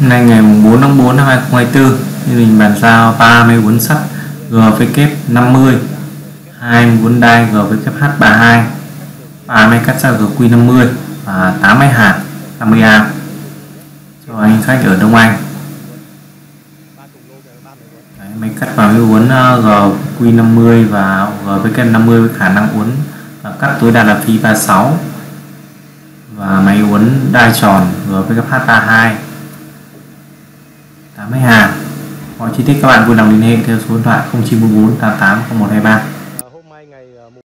Hôm nay ngày 4 tháng 4 năm 2024 thì mình bàn giao 3 máy uốn sắt GVK50, 2 máy uốn đai GVKH32, 3 máy cắt rác GQ50 và 8 máy hàn 50A cho anh khách ở Đông Anh. Đấy, máy cắt và máy uốn GQ50 và GVK50 với khả năng uốn và cắt tối đa là phi 36, và máy uốn đai tròn GVKH32, 8 máy hàn. Mọi chi tiết các bạn vui lòng liên hệ theo số điện thoại 0944 88 0123.